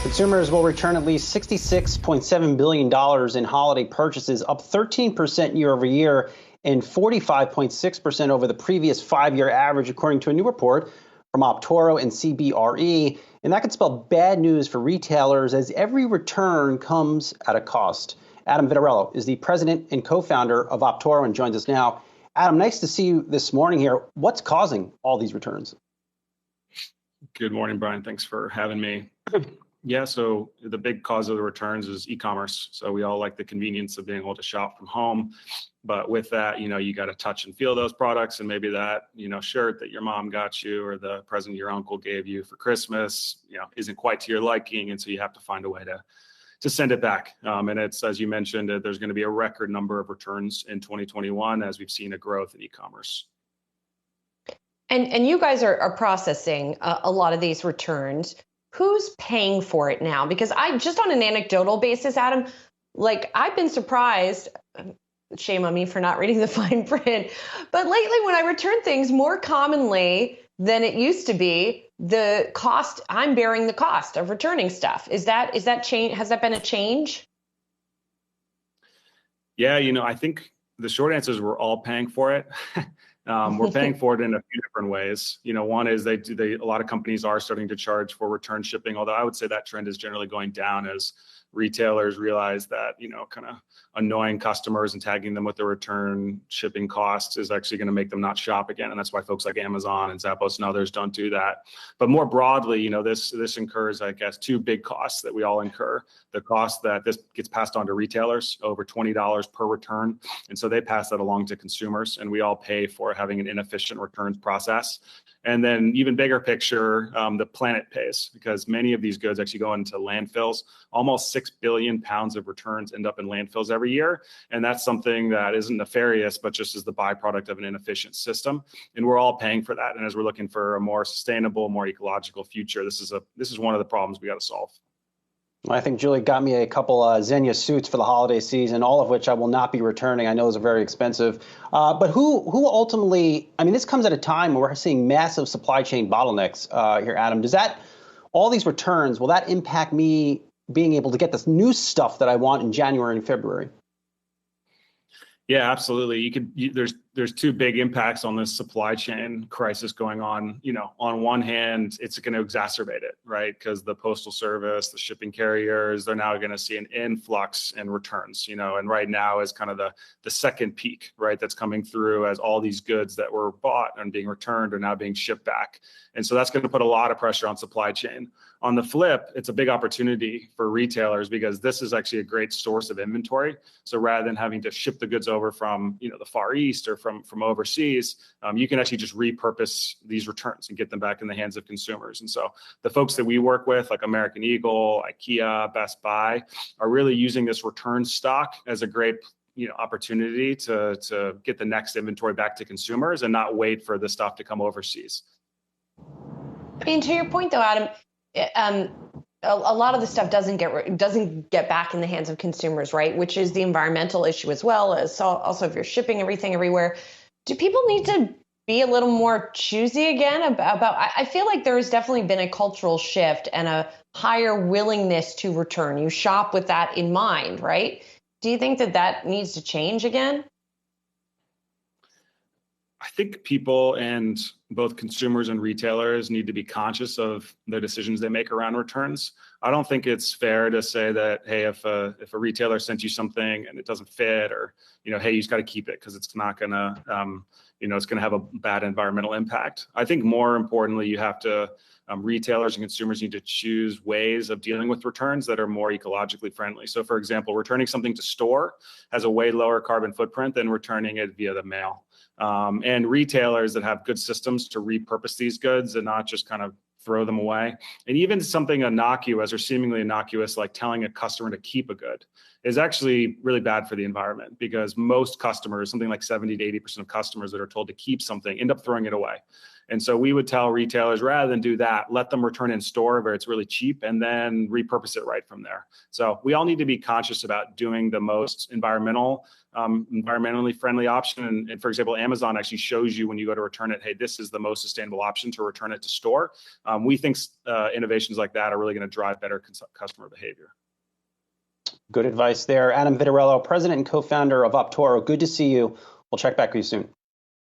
Consumers will return at least $66.7 billion in holiday purchases, up 13% year over year and 45.6% over the previous 5-year average, according to a new report from Optoro and CBRE. And that could spell bad news for retailers as every return comes at a cost. Adam Vitarello is the president and co-founder of Optoro and joins us now. Adam, nice to see you this morning here. What's causing all these returns? Good morning, Brian. Thanks for having me. Yeah, so the big cause of the returns is e-commerce. So we all like the convenience of being able to shop from home. But with that, you got to touch and feel those products. And maybe that, shirt that your mom got you or the present your uncle gave you for Christmas, isn't quite to your liking. And so you have to find a way to send it back. And it's, as you mentioned, there's going to be a record number of returns in 2021 as we've seen a growth in e-commerce. And you guys are processing a lot of these returns. Who's paying for it now? Because I just on an anecdotal basis, Adam, I've been surprised, shame on me for not reading the fine print, but lately when I return things more commonly than it used to be, the cost, I'm bearing the cost of returning stuff. Is that change? Has that been a change? Yeah, I think the short answer is we're all paying for it. We're paying for it in a few different ways. One is a lot of companies are starting to charge for return shipping, although I would say that trend is generally going down as retailers realize that, kind of annoying customers and tagging them with the return shipping costs is actually going to make them not shop again. And that's why folks like Amazon and Zappos and others don't do that. But more broadly, this incurs, I guess, two big costs that we all incur. The cost that this gets passed on to retailers, over $20 per return. And so they pass that along to consumers, and we all pay for having an inefficient returns process. And then even bigger picture, the planet pays, because many of these goods actually go into landfills. Almost 6 billion pounds of returns end up in landfills every year. And that's something that isn't nefarious, but just is the byproduct of an inefficient system. And we're all paying for that. And as we're looking for a more sustainable, more ecological future, this is one of the problems we got to solve. I think Julie got me a couple Xenia suits for the holiday season, all of which I will not be returning. I know those are very expensive. But who ultimately, this comes at a time where we're seeing massive supply chain bottlenecks here, Adam. All these returns, will that impact me being able to get this new stuff that I want in January and February? Yeah, absolutely. There's two big impacts on this supply chain crisis going on. On one hand, it's going to exacerbate it, right? Because the Postal Service, the shipping carriers, they're now going to see an influx in returns, and right now is kind of the second peak, right? That's coming through as all these goods that were bought and being returned are now being shipped back. And so that's going to put a lot of pressure on supply chain. On the flip, it's a big opportunity for retailers because this is actually a great source of inventory. So rather than having to ship the goods over from the Far East or from overseas, you can actually just repurpose these returns and get them back in the hands of consumers. And so the folks that we work with, like American Eagle, IKEA, Best Buy, are really using this return stock as a great opportunity to get the next inventory back to consumers and not wait for the stuff to come overseas. To your point, though, Adam, a lot of the stuff doesn't get back in the hands of consumers, right? Which is the environmental issue as well as also if you're shipping everything everywhere. Do people need to be a little more choosy again about? I feel like there has definitely been a cultural shift and a higher willingness to return. You shop with that in mind, right? Do you think that needs to change again? I think people and both consumers and retailers need to be conscious of the decisions they make around returns. I don't think it's fair to say that, hey, if a retailer sent you something and it doesn't fit, or hey, you just got to keep it because it's not gonna, it's gonna have a bad environmental impact. I think more importantly, you have to retailers and consumers need to choose ways of dealing with returns that are more ecologically friendly. So, for example, returning something to store has a way lower carbon footprint than returning it via the mail. And retailers that have good systems to repurpose these goods and not just kind of throw them away. And even something innocuous or seemingly innocuous, like telling a customer to keep a good. is actually really bad for the environment, because most customers, something like 70 to 80% of customers that are told to keep something, end up throwing it away. And so we would tell retailers, rather than do that, let them return in store where it's really cheap and then repurpose it right from there. So we all need to be conscious about doing the most environmentally friendly option. And for example, Amazon actually shows you when you go to return it, hey, this is the most sustainable option to return it to store. We think innovations like that are really going to drive better customer behavior. Good advice there. Adam Vitarello, president and co-founder of Optoro. Good to see you. We'll check back with you soon.